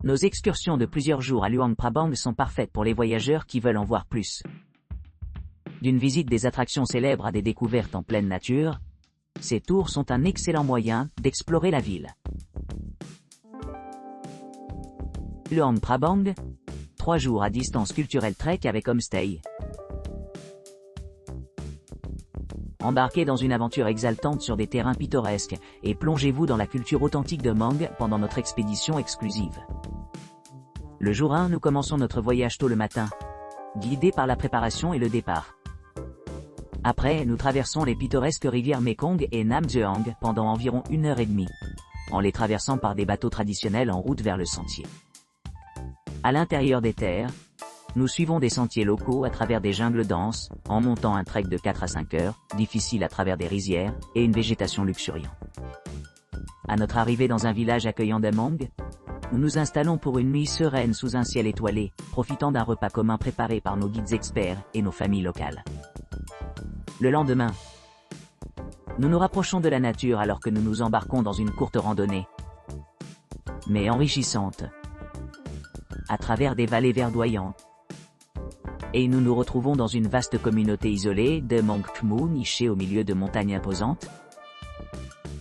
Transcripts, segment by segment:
Nos excursions de plusieurs jours à Luang Prabang sont parfaites pour les voyageurs qui veulent en voir plus. D'une visite des attractions célèbres à des découvertes en pleine nature, ces tours sont un excellent moyen d'explorer la ville. Luang Prabang, 3 jours à distance culturelle trek avec homestay. Embarquez dans une aventure exaltante sur des terrains pittoresques et plongez-vous dans la culture authentique de Mang pendant notre expédition exclusive. Le jour 1, nous commençons notre voyage tôt le matin, guidés par la préparation et le départ. Après, nous traversons les pittoresques rivières Mekong et Nam Jeang pendant environ 1h30, en les traversant par des bateaux traditionnels en route vers le sentier. À l'intérieur des terres, nous suivons des sentiers locaux à travers des jungles denses, en montant un trek de 4 à 5 heures, difficile à travers des rizières, et une végétation luxuriante. À notre arrivée dans un village accueillant de Mang, nous nous installons pour une nuit sereine sous un ciel étoilé, profitant d'un repas commun préparé par nos guides experts et nos familles locales. Le lendemain, nous nous rapprochons de la nature alors que nous nous embarquons dans une courte randonnée, mais enrichissante, à travers des vallées verdoyantes. Et nous nous retrouvons dans une vaste communauté isolée de Mang Khmu nichée au milieu de montagnes imposantes.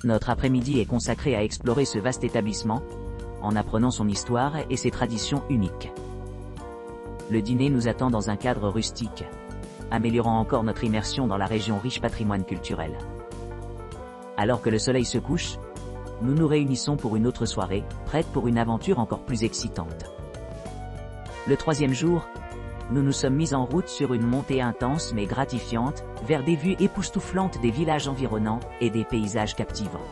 Notre après-midi est consacré à explorer ce vaste établissement, en apprenant son histoire et ses traditions uniques. Le dîner nous attend dans un cadre rustique, améliorant encore notre immersion dans la région riche patrimoine culturel. Alors que le soleil se couche, nous nous réunissons pour une autre soirée, prête pour une aventure encore plus excitante. Le 3e jour, nous nous sommes mis en route sur une montée intense mais gratifiante, vers des vues époustouflantes des villages environnants et des paysages captivants.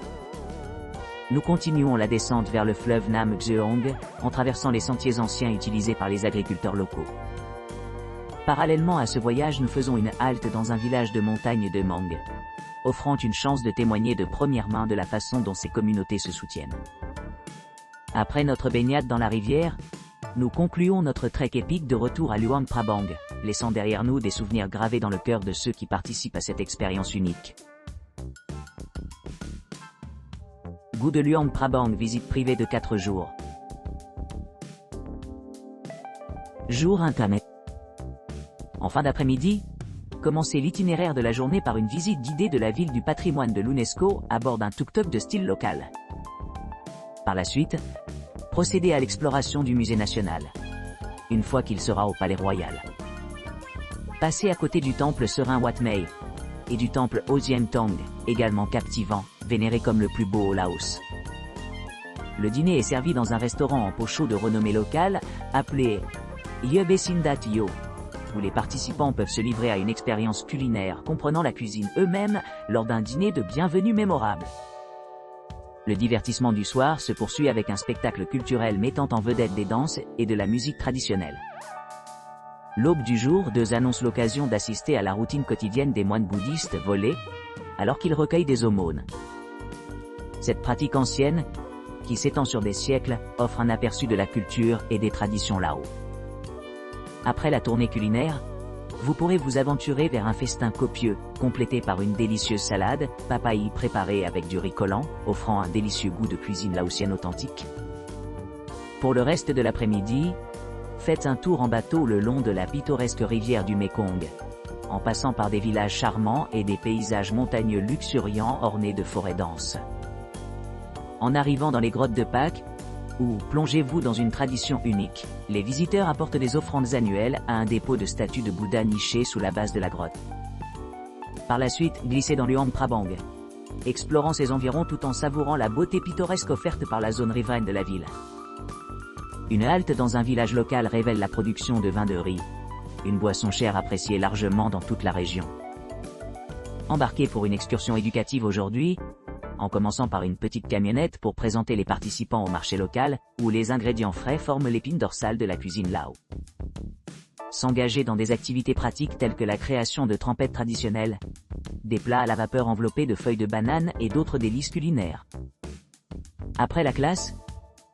Nous continuons la descente vers le fleuve Nam Jeong, en traversant les sentiers anciens utilisés par les agriculteurs locaux. Parallèlement à ce voyage, nous faisons une halte dans un village de montagne de Mang, offrant une chance de témoigner de première main de la façon dont ces communautés se soutiennent. Après notre baignade dans la rivière, nous concluons notre trek épique de retour à Luang Prabang, laissant derrière nous des souvenirs gravés dans le cœur de ceux qui participent à cette expérience unique. Goût de Luang Prabang, visite privée de 4 jours. Jour Internet. En fin d'après-midi, commencez l'itinéraire de la journée par une visite guidée de la ville du patrimoine de l'UNESCO à bord d'un tuk-tuk de style local. Par la suite, procédez à l'exploration du musée national, une fois qu'il sera au palais royal. Passez à côté du temple serein Wat Mei, et du temple Ozien Tong, également captivant, vénéré comme le plus beau au Laos. Le dîner est servi dans un restaurant en pot chaud de renommée locale, appelé Yebesindat Yo, où les participants peuvent se livrer à une expérience culinaire comprenant la cuisine eux-mêmes lors d'un dîner de bienvenue mémorable. Le divertissement du soir se poursuit avec un spectacle culturel mettant en vedette des danses et de la musique traditionnelle. L'aube du jour 2 annonce l'occasion d'assister à la routine quotidienne des moines bouddhistes volés, alors qu'ils recueillent des aumônes. Cette pratique ancienne, qui s'étend sur des siècles, offre un aperçu de la culture et des traditions lao. Après la tournée culinaire, vous pourrez vous aventurer vers un festin copieux, complété par une délicieuse salade, papayi préparée avec du riz collant, offrant un délicieux goût de cuisine laotienne authentique. Pour le reste de l'après-midi, faites un tour en bateau le long de la pittoresque rivière du Mekong, en passant par des villages charmants et des paysages montagneux luxuriants ornés de forêts denses. En arrivant dans les grottes de Pâques, ou plongez-vous dans une tradition unique, les visiteurs apportent des offrandes annuelles à un dépôt de statues de Bouddha niché sous la base de la grotte. Par la suite, glissez dans Luang Prabang, explorant ses environs tout en savourant la beauté pittoresque offerte par la zone riveraine de la ville. Une halte dans un village local révèle la production de vin de riz, une boisson chère appréciée largement dans toute la région. Embarquez pour une excursion éducative aujourd'hui, en commençant par une petite camionnette pour présenter les participants au marché local, où les ingrédients frais forment l'épine dorsale de la cuisine lao. S'engager dans des activités pratiques telles que la création de trempettes traditionnelles, des plats à la vapeur enveloppés de feuilles de banane et d'autres délices culinaires. Après la classe,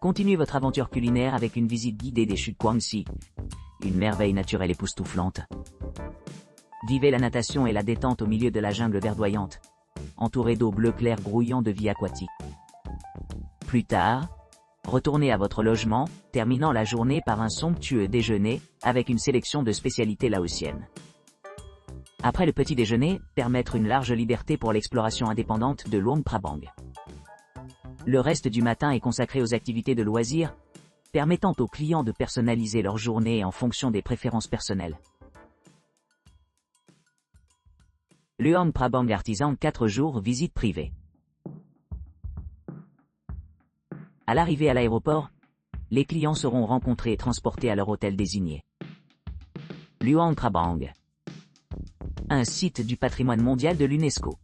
continuez votre aventure culinaire avec une visite guidée des chutes Guangxi, une merveille naturelle époustouflante. Vivez la natation et la détente au milieu de la jungle verdoyante, entouré d'eau bleu clair grouillant de vie aquatique. Plus tard, Retournez à votre logement, terminant la journée par un somptueux déjeuner, avec une sélection de spécialités laotiennes. Après le petit déjeuner, permettre une large liberté pour l'exploration indépendante de Luang Prabang. Le reste du matin est consacré aux activités de loisirs, permettant aux clients de personnaliser leur journée en fonction des préférences personnelles. Luang Prabang Artisan 4 jours visite privée. À l'arrivée à l'aéroport, les clients seront rencontrés et transportés à leur hôtel désigné. Luang Prabang, un site du patrimoine mondial de l'UNESCO,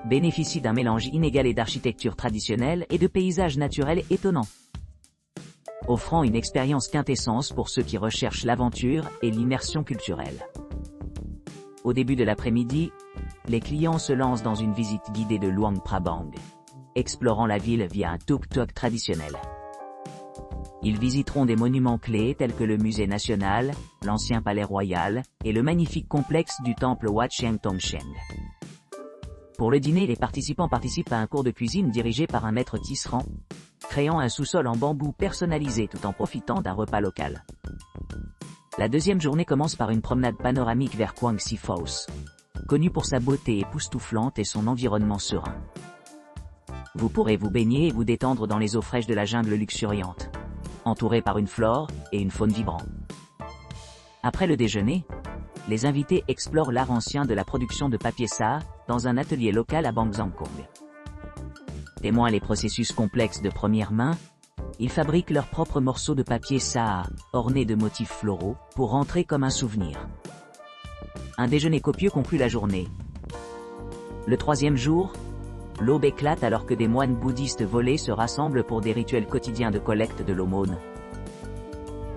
bénéficie d'un mélange inégalé d'architecture traditionnelle et de paysages naturels étonnants, offrant une expérience quintessence pour ceux qui recherchent l'aventure et l'immersion culturelle. Au début de l'après-midi, les clients se lancent dans une visite guidée de Luang Prabang, explorant la ville via un tuk-tuk traditionnel. Ils visiteront des monuments clés tels que le musée national, l'ancien palais royal, et le magnifique complexe du temple Wat Siang Tongsheng. Pour le dîner, les participants participent à un cours de cuisine dirigé par un maître tisserand, créant un sous-sol en bambou personnalisé tout en profitant d'un repas local. La deuxième journée commence par une promenade panoramique vers Kwang Si Phos, connu pour sa beauté époustouflante et son environnement serein. Vous pourrez vous baigner et vous détendre dans les eaux fraîches de la jungle luxuriante, entouré par une flore et une faune vibrante. Après le déjeuner, les invités explorent l'art ancien de la production de papier Sa dans un atelier local à Bangzangkong. Témoins les processus complexes de première main, ils fabriquent leurs propres morceaux de papier Sa ornés de motifs floraux pour rentrer comme un souvenir. Un déjeuner copieux conclut la journée. Le troisième jour, l'aube éclate alors que des moines bouddhistes volés se rassemblent pour des rituels quotidiens de collecte de l'aumône.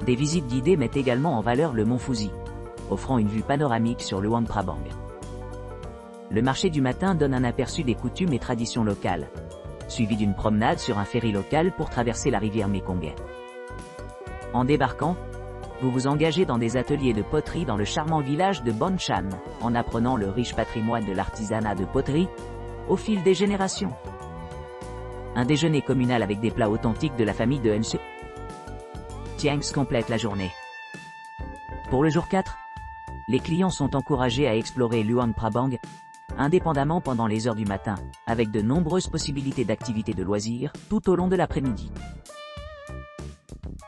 Des visites guidées mettent également en valeur le mont Fuji, offrant une vue panoramique sur Luang Prabang. Le marché du matin donne un aperçu des coutumes et traditions locales, suivi d'une promenade sur un ferry local pour traverser la rivière Mekong. En débarquant, vous vous engagez dans des ateliers de poterie dans le charmant village de Bonchan, en apprenant le riche patrimoine de l'artisanat de poterie, au fil des générations. Un déjeuner communal avec des plats authentiques de la famille de Nse Tiangs complète la journée. Pour le jour 4, les clients sont encouragés à explorer Luang Prabang, indépendamment pendant les heures du matin, avec de nombreuses possibilités d'activités de loisirs tout au long de l'après-midi.